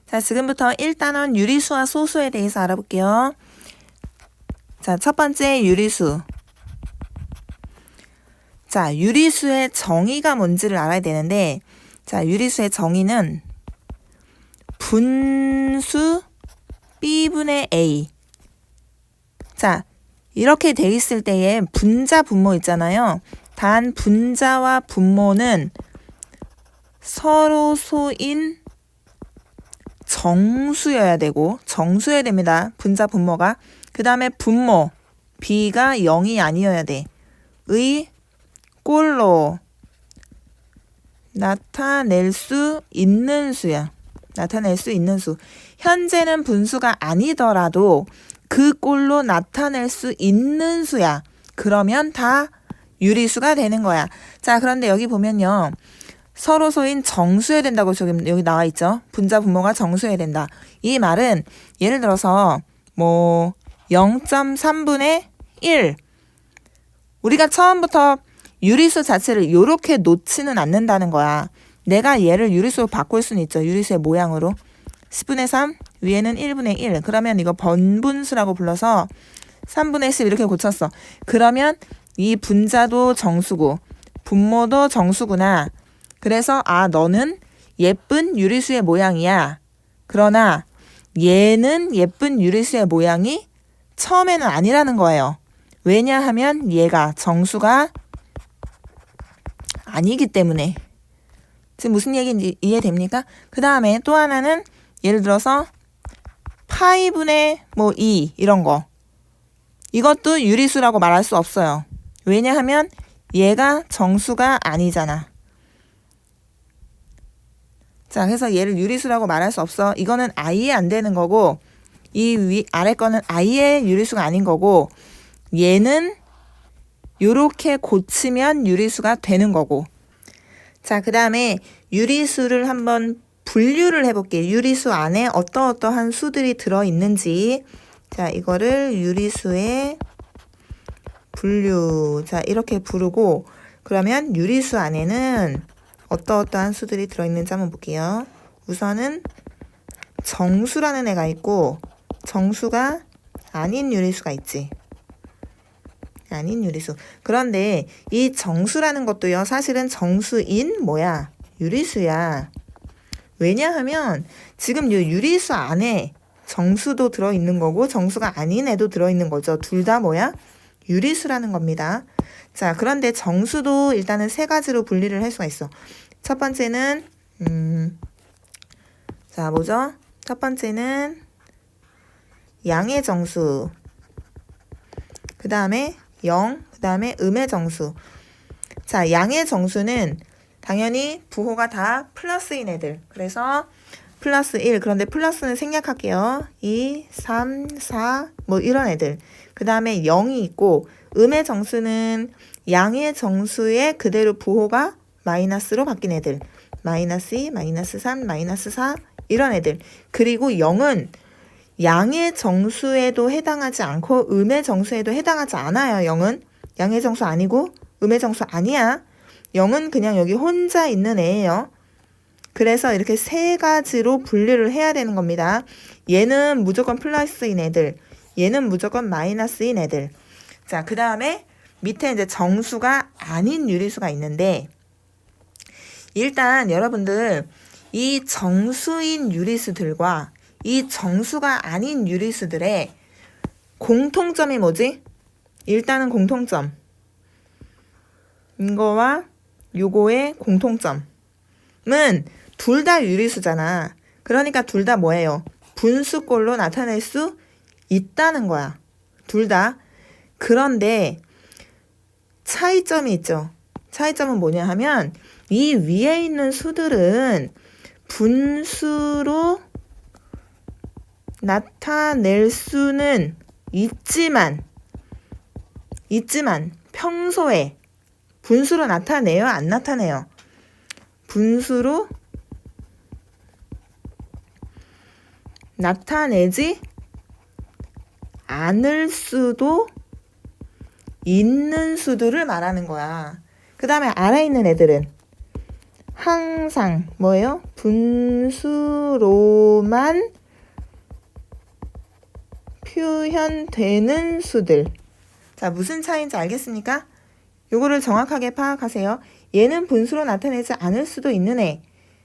자, 지금부터 1단원 유리수와 소수에 대해서 알아볼게요. 자, 첫 번째 유리수. 자, 유리수의 정의가 뭔지를 알아야 되는데, 자, 유리수의 정의는 분수 B분의 A. 자, 이렇게 돼 있을 때에 분자, 분모 있잖아요. 단 분자와 분모는 서로 소인 정수여야 되고, 정수여야 됩니다. 분자, 분모가. 그 다음에 분모, B가 0이 아니어야 돼. 의 꼴로 나타낼 수 있는 수야. 나타낼 수 있는 수. 현재는 분수가 아니더라도 그 꼴로 나타낼 수 있는 수야. 그러면 다 유리수가 되는 거야. 자, 그런데 여기 보면요. 서로 소인 정수여야 된다고 여기 나와 있죠. 분자 분모가 정수여야 된다. 이 말은 예를 들어서 뭐 0.3분의 1. 우리가 처음부터 유리수 자체를 이렇게 놓지는 않는다는 거야. 내가 얘를 유리수로 바꿀 수는 있죠. 유리수의 모양으로. 10분의 3, 위에는 1분의 1. 그러면 이거 번분수라고 불러서 3분의 10 이렇게 고쳤어. 그러면 이 분자도 정수고 분모도 정수구나. 그래서 너는 예쁜 유리수의 모양이야. 그러나 얘는 예쁜 유리수의 모양이 처음에는 아니라는 거예요. 왜냐하면 얘가 정수가 아니기 때문에. 지금 무슨 얘기인지 이해됩니까? 그 다음에 또 하나는 예를 들어서 파이분의 2 이런 거. 이것도 유리수라고 말할 수 없어요. 왜냐하면 얘가 정수가 아니잖아. 자, 그래서 얘를 유리수라고 말할 수 없어. 이거는 아예 안 되는 거고, 이 아래 거는 아예 유리수가 아닌 거고, 얘는 요렇게 고치면 유리수가 되는 거고. 자, 그 다음에 유리수를 한번 분류를 해볼게요. 유리수 안에 어떠한 수들이 들어있는지. 자, 이거를 유리수의 분류. 자, 이렇게 부르고, 그러면 유리수 안에는 어떠한 수들이 들어있는지 한번 볼게요. 우선은 정수라는 애가 있고 정수가 아닌 유리수가 있지. 아닌 유리수. 그런데 이 정수라는 것도요. 사실은 정수인 유리수야. 왜냐하면 지금 이 유리수 안에 정수도 들어있는 거고 정수가 아닌 애도 들어있는 거죠. 둘 다 유리수라는 겁니다. 자, 그런데 정수도 일단은 세 가지로 분리를 할 수가 있어. 첫 번째는 자, 뭐죠? 첫 번째는 양의 정수. 그 다음에 0, 그 다음에 음의 정수. 자, 양의 정수는 당연히 부호가 다 플러스인 애들. 그래서 플러스 1. 그런데 플러스는 생략할게요. 2, 3, 4 이런 애들. 그 다음에 0이 있고 음의 정수는 양의 정수에 그대로 부호가 마이너스로 바뀐 애들. 마이너스 2, 마이너스 3, 마이너스 4 이런 애들. 그리고 0은 양의 정수에도 해당하지 않고 음의 정수에도 해당하지 않아요. 0은 양의 정수 아니고 음의 정수 아니야. 0은 그냥 여기 혼자 있는 애예요. 그래서 이렇게 세 가지로 분류를 해야 되는 겁니다. 얘는 무조건 플러스인 애들. 얘는 무조건 마이너스인 애들. 자, 그 다음에 밑에 이제 정수가 아닌 유리수가 있는데, 일단 여러분들 이 정수인 유리수들과 이 정수가 아닌 유리수들의 공통점이 뭐지? 일단은 공통점. 이거와 요거의 공통점은 둘 다 유리수잖아. 그러니까 둘 다 뭐예요? 분수꼴로 나타낼 수 있다는 거야. 둘 다. 그런데 차이점이 있죠. 차이점은 뭐냐 하면 이 위에 있는 수들은 분수로 나타낼 수는 있지만 평소에 분수로 나타내요? 안 나타내요? 분수로 나타내지 않을 수도 있는 수들을 말하는 거야. 그 다음에 아래에 있는 애들은 항상 뭐예요? 분수로만 표현되는 수들. 자, 무슨 차이인지 알겠습니까? 요거를 정확하게 파악하세요. 얘는 분수로 나타내지 않을 수도 있는 애.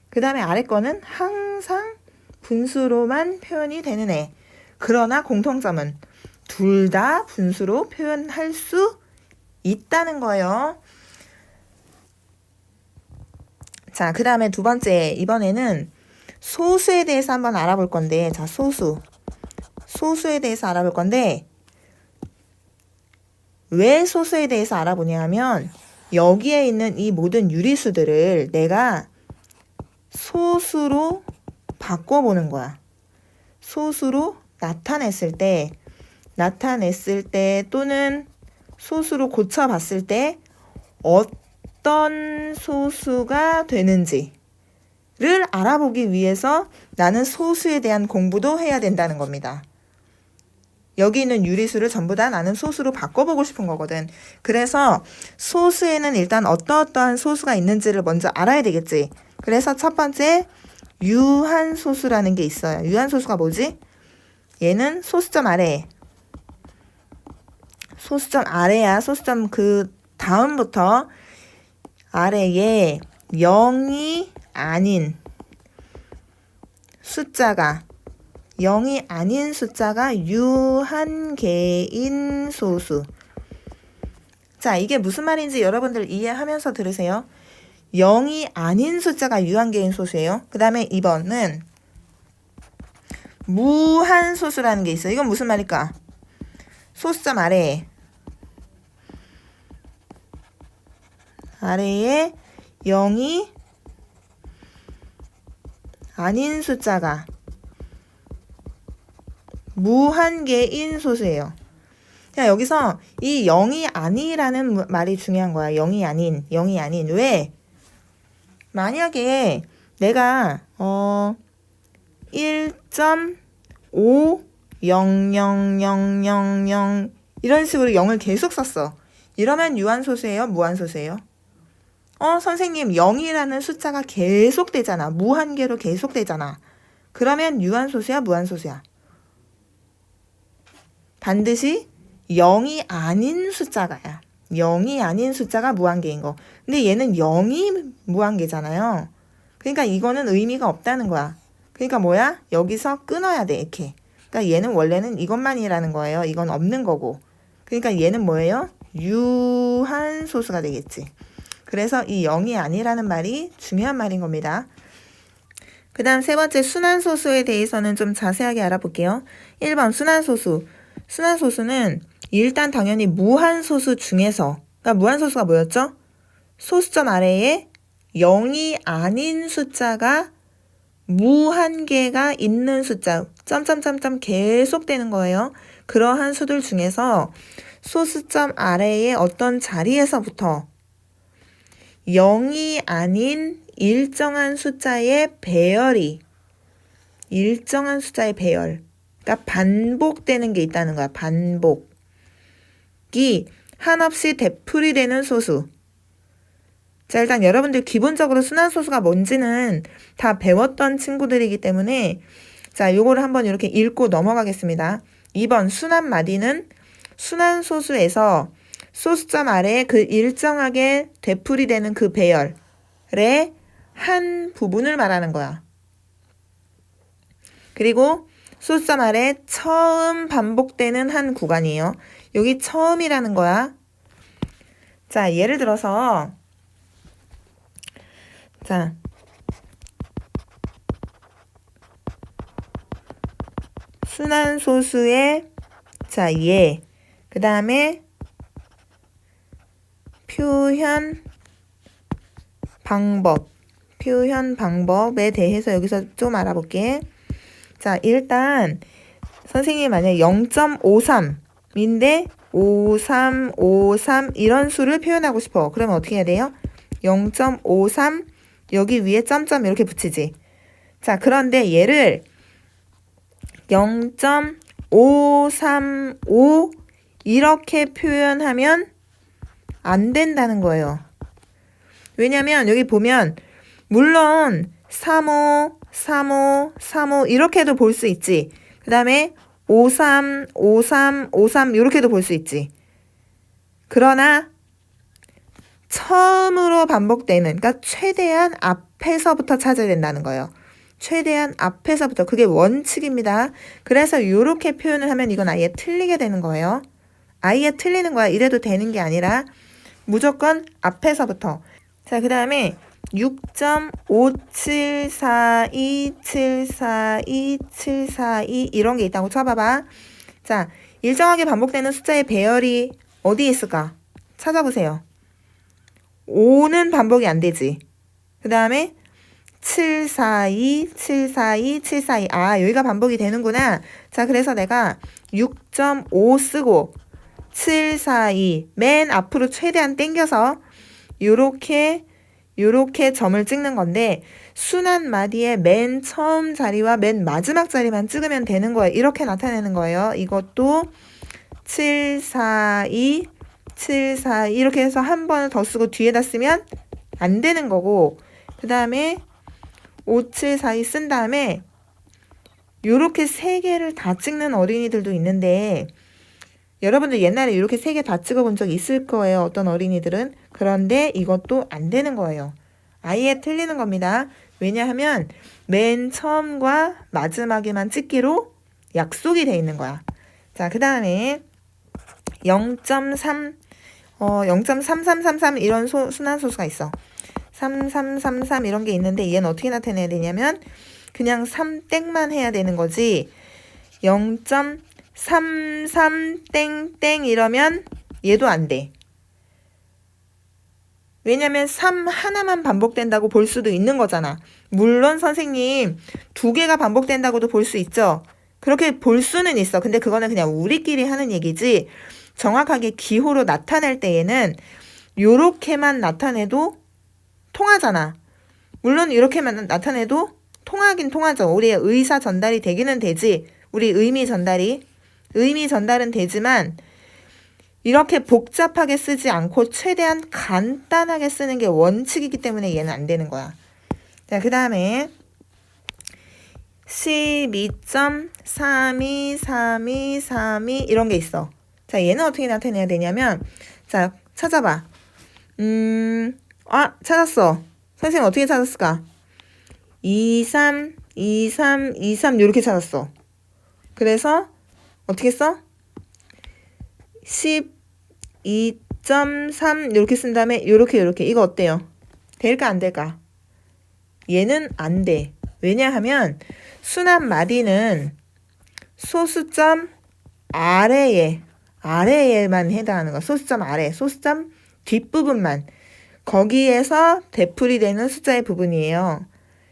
그 다음에 아래 거는 항상 분수로만 표현이 되는 애. 그러나 공통점은 둘 다 분수로 표현할 수 있다는 거예요. 자, 그 다음에 두 번째, 이번에는 소수에 대해서 한번 알아볼 건데, 자, 소수에 대해서 알아볼 건데, 왜 소수에 대해서 알아보냐 하면, 여기에 있는 이 모든 유리수들을 내가 소수로 바꿔보는 거야. 소수로 나타냈을 때 또는 소수로 고쳐봤을 때 어떤 소수가 되는지를 알아보기 위해서 나는 소수에 대한 공부도 해야 된다는 겁니다. 여기 있는 유리수를 전부 다 나는 소수로 바꿔보고 싶은 거거든. 그래서 소수에는 일단 어떠한 소수가 있는지를 먼저 알아야 되겠지. 그래서 첫 번째 유한소수라는 게 있어요. 유한소수가 뭐지? 얘는 소수점 아래. 소수점 아래야. 소수점 그 다음부터 아래에 0이 아닌 숫자가 유한개인 소수. 자, 이게 무슨 말인지 여러분들 이해하면서 들으세요. 0이 아닌 숫자가 유한개인 소수예요. 그 다음에 2번은 무한소수라는 게 있어요. 이건 무슨 말일까? 소수점 아래에 0이 아닌 숫자가 무한개인 소수예요. 자, 여기서 이 0이 아니라는 말이 중요한 거야. 0이 아닌. 왜? 만약에 내가 1.5000000 이런 식으로 0을 계속 썼어. 이러면 유한소수예요? 무한소수예요? 선생님 0이라는 숫자가 계속되잖아. 무한계로 계속되잖아. 그러면 유한소수야? 무한소수야? 반드시 0이 아닌 숫자가야. 0이 아닌 숫자가 무한계인 거. 근데 얘는 0이 무한계잖아요. 그러니까 이거는 의미가 없다는 거야. 그러니까 뭐야? 여기서 끊어야 돼, 이렇게. 그러니까 얘는 원래는 이것만이라는 거예요. 이건 없는 거고. 그러니까 얘는 뭐예요? 유한소수가 되겠지. 그래서 이 0이 아니라는 말이 중요한 말인 겁니다. 그 다음 세 번째 순환소수에 대해서는 좀 자세하게 알아볼게요. 1번 순환소수. 순환소수는 일단 당연히 무한소수 중에서, 그러니까 무한소수가 뭐였죠? 소수점 아래에 0이 아닌 숫자가 무한개가 있는 숫자, 점점점점 계속되는 거예요. 그러한 수들 중에서 소수점 아래의 어떤 자리에서부터 0이 아닌 일정한 숫자의 배열, 그러니까 반복되는 게 있다는 거야. 반복이 한없이 되풀이되는 소수. 자, 일단 여러분들 기본적으로 순환소수가 뭔지는 다 배웠던 친구들이기 때문에 자, 요거를 한번 이렇게 읽고 넘어가겠습니다. 2번 순환마디는 순환소수에서 소수점 아래에 그 일정하게 되풀이되는 그 배열의 한 부분을 말하는 거야. 그리고 소수점 아래 처음 반복되는 한 구간이에요. 여기 처음이라는 거야. 자, 예를 들어서 자, 순환소수의 자, 그 다음에 표현 방법에 대해서 여기서 좀 알아볼게. 자, 일단 선생님이 만약에 0.53인데 5353 이런 수를 표현하고 싶어. 그러면 어떻게 해야 돼요? 0.53 여기 위에 점점 이렇게 붙이지. 자, 그런데 얘를 0.535 이렇게 표현하면 안 된다는 거예요. 왜냐면 여기 보면 물론 35, 35, 35 이렇게도 볼 수 있지. 그 다음에 53, 53, 53 이렇게도 볼 수 있지. 그러나 처음으로 반복되는, 그러니까 최대한 앞에서부터 찾아야 된다는 거예요. 최대한 앞에서부터. 그게 원칙입니다. 그래서 이렇게 표현을 하면 이건 아예 틀리게 되는 거예요. 아예 틀리는 거야. 이래도 되는 게 아니라 무조건 앞에서부터. 자, 그 다음에 6.5742742742742 이런 게 있다고 쳐봐봐. 자, 일정하게 반복되는 숫자의 배열이 어디에 있을까? 찾아보세요. 5는 반복이 안 되지. 그 다음에 742, 742, 742. 아, 여기가 반복이 되는구나. 자, 그래서 내가 6.5 쓰고 742 맨 앞으로 최대한 당겨서 요렇게 점을 찍는 건데 순한 마디의 맨 처음 자리와 맨 마지막 자리만 찍으면 되는 거예요. 이렇게 나타내는 거예요. 이것도 742, 742 이렇게 해서 한 번을 더 쓰고 뒤에다 쓰면 안 되는 거고, 그 다음에 5742 쓴 다음에 요렇게 세 개를 다 찍는 어린이들도 있는데 여러분들 옛날에 이렇게 세 개 다 찍어본 적 있을 거예요. 어떤 어린이들은. 그런데 이것도 안 되는 거예요. 아예 틀리는 겁니다. 왜냐하면 맨 처음과 마지막에만 찍기로 약속이 돼 있는 거야. 자, 그 다음에 0.3, 0.3333 이런 순환소수가 있어. 3333 이런 게 있는데 얘는 어떻게 나타내야 되냐면 그냥 3땡만 해야 되는 거지. 0.33땡땡 이러면 얘도 안 돼. 왜냐면 3 하나만 반복된다고 볼 수도 있는 거잖아. 물론 선생님 2개가 반복된다고도 볼 수 있죠. 그렇게 볼 수는 있어. 근데 그거는 그냥 우리끼리 하는 얘기지. 정확하게 기호로 나타낼 때에는 요렇게만 나타내도 통하잖아. 물론 이렇게만 나타내도 통하긴 통하죠. 우리의 의사 전달이 되기는 되지. 우리 의미 전달은 되지만 이렇게 복잡하게 쓰지 않고 최대한 간단하게 쓰는 게 원칙이기 때문에 얘는 안 되는 거야. 자, 그 다음에 12.323232 이런 게 있어. 자, 얘는 어떻게 나타내야 되냐면, 자, 찾아봐. 찾았어. 선생님 어떻게 찾았을까? 23, 23, 23 이렇게 찾았어. 그래서 어떻게 써? 12.3 이렇게 쓴 다음에 요렇게 이거 어때요? 될까 안 될까? 얘는 안 돼. 왜냐하면 순한 마디는 소수점 아래에만 해당하는 거야. 소수점 아래, 소수점 뒷부분만. 거기에서 대풀이 되는 숫자의 부분이에요.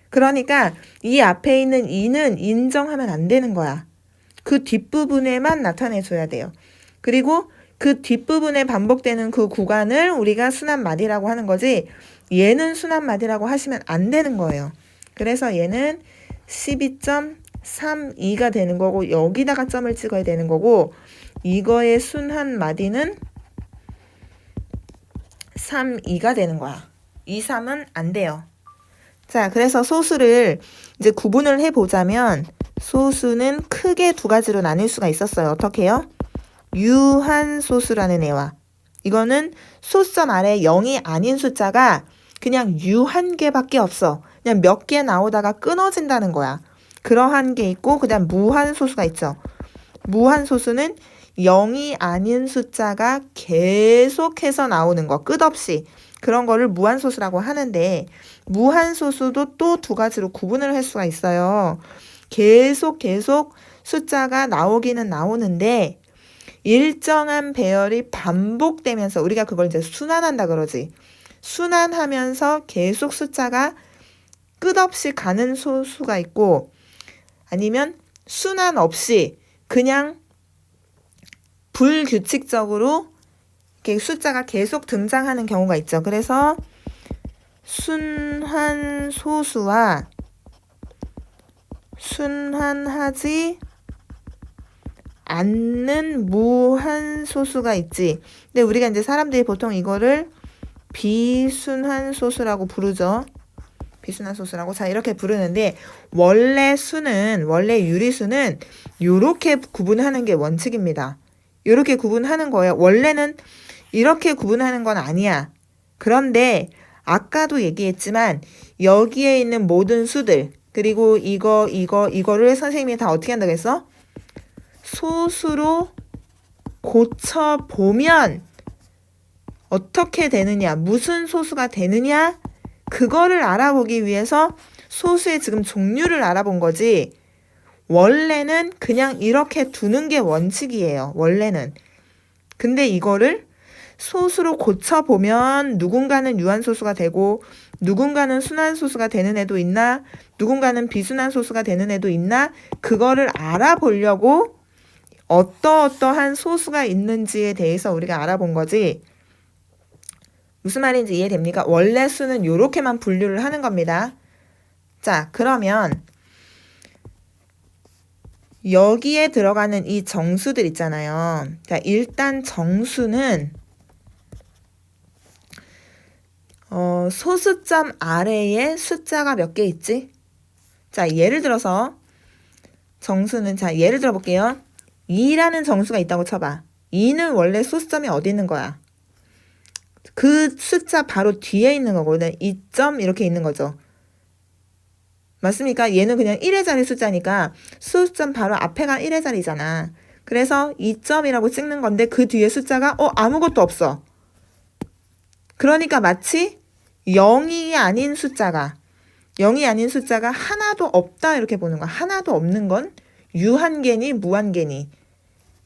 그러니까 이 앞에 있는 2는 인정하면 안 되는 거야. 그 뒷부분에만 나타내줘야 돼요. 그리고 그 뒷부분에 반복되는 그 구간을 우리가 순한 마디라고 하는 거지 얘는 순한 마디라고 하시면 안 되는 거예요. 그래서 얘는 12.32가 되는 거고 여기다가 점을 찍어야 되는 거고 이거의 순한 마디는 32가 되는 거야. 2, 3은 안 돼요. 자, 그래서 소수를 이제 구분을 해보자면 소수는 크게 두 가지로 나뉠 수가 있었어요. 어떻게 해요? 유한소수라는 애와 이거는 소수점 아래 0이 아닌 숫자가 그냥 유한 개밖에 없어. 그냥 몇 개 나오다가 끊어진다는 거야. 그러한 게 있고 그 다음 무한소수가 있죠. 무한소수는 0이 아닌 숫자가 계속해서 나오는 거 끝없이 그런 거를 무한소수라고 하는데 무한소수도 또 두 가지로 구분을 할 수가 있어요. 계속 숫자가 나오기는 나오는데 일정한 배열이 반복되면서 우리가 그걸 이제 순환한다 그러지. 순환하면서 계속 숫자가 끝없이 가는 소수가 있고 아니면 순환 없이 그냥 불규칙적으로 이렇게 숫자가 계속 등장하는 경우가 있죠. 그래서 순환소수와 순환하지 않는 무한소수가 있지. 근데 우리가 이제 사람들이 보통 이거를 비순환소수라고 부르죠. 비순환 소수라고 자 이렇게 부르는데 원래 유리수는 요렇게 구분하는 게 원칙입니다. 요렇게 구분하는 거예요. 원래는 이렇게 구분하는 건 아니야. 그런데 아까도 얘기했지만 여기에 있는 모든 수들 그리고 이거를 선생님이 다 어떻게 한다고 했어? 소수로 고쳐보면 어떻게 되느냐, 무슨 소수가 되느냐, 그거를 알아보기 위해서 소수의 지금 종류를 알아본 거지, 원래는 그냥 이렇게 두는 게 원칙이에요. 원래는. 근데 이거를 소수로 고쳐보면 누군가는 유한소수가 되고 누군가는 순환소수가 되는 애도 있나, 누군가는 비순환소수가 되는 애도 있나, 그거를 알아보려고 어떠한 소수가 있는지에 대해서 우리가 알아본 거지. 무슨 말인지 이해됩니까? 원래 수는 요렇게만 분류를 하는 겁니다. 자, 그러면 여기에 들어가는 이 정수들 있잖아요. 자, 일단 정수는 소수점 아래에 숫자가 몇 개 있지? 자, 예를 들어서 정수는, 자, 예를 들어 볼게요. 2라는 정수가 있다고 쳐봐. 2는 원래 소수점이 어디 있는 거야? 그 숫자 바로 뒤에 있는 거거든. 2점 이렇게 있는 거죠. 맞습니까? 얘는 그냥 1의 자리 숫자니까 소수점 바로 앞에가 1의 자리잖아. 그래서 2점이라고 찍는 건데 그 뒤에 숫자가 아무것도 없어. 그러니까 마치 0이 아닌 숫자가 하나도 없다 이렇게 보는 거야. 하나도 없는 건 유한개니 무한개니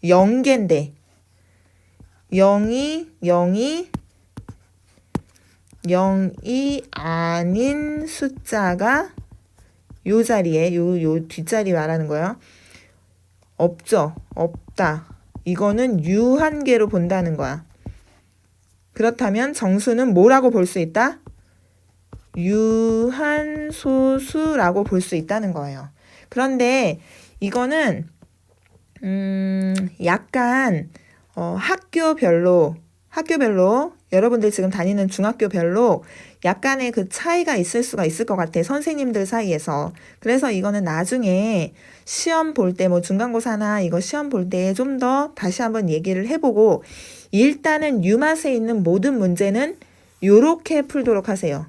0개인데 0이 아닌 숫자가 요 자리에 요 뒷자리 말하는 거예요. 없죠. 없다. 이거는 유한개로 본다는 거야. 그렇다면 정수는 뭐라고 볼 수 있다? 유한소수라고 볼 수 있다는 거예요. 그런데 이거는 약간 학교별로 여러분들 지금 다니는 중학교별로 약간의 그 차이가 있을 수가 있을 것 같아. 선생님들 사이에서. 그래서 이거는 나중에 시험 볼 때 중간고사나 이거 시험 볼 때 좀 더 다시 한번 얘기를 해보고 일단은 유맛에 있는 모든 문제는 요렇게 풀도록 하세요.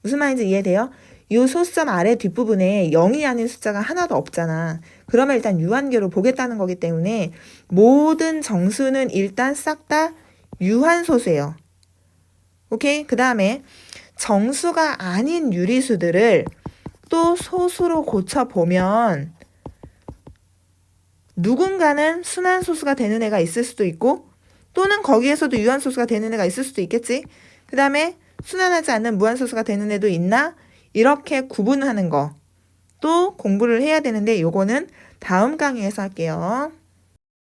무슨 말인지 이해돼요? 요 소수점 아래 뒷부분에 0이 아닌 숫자가 하나도 없잖아. 그러면 일단 유한계로 보겠다는 거기 때문에 모든 정수는 일단 싹 다 유한소수예요. 오케이? 그 다음에 정수가 아닌 유리수들을 또 소수로 고쳐보면 누군가는 순환소수가 되는 애가 있을 수도 있고 또는 거기에서도 유한소수가 되는 애가 있을 수도 있겠지. 그 다음에 순환하지 않는 무한소수가 되는 애도 있나? 이렇게 구분하는 거 또 공부를 해야 되는데 요거는 다음 강의에서 할게요.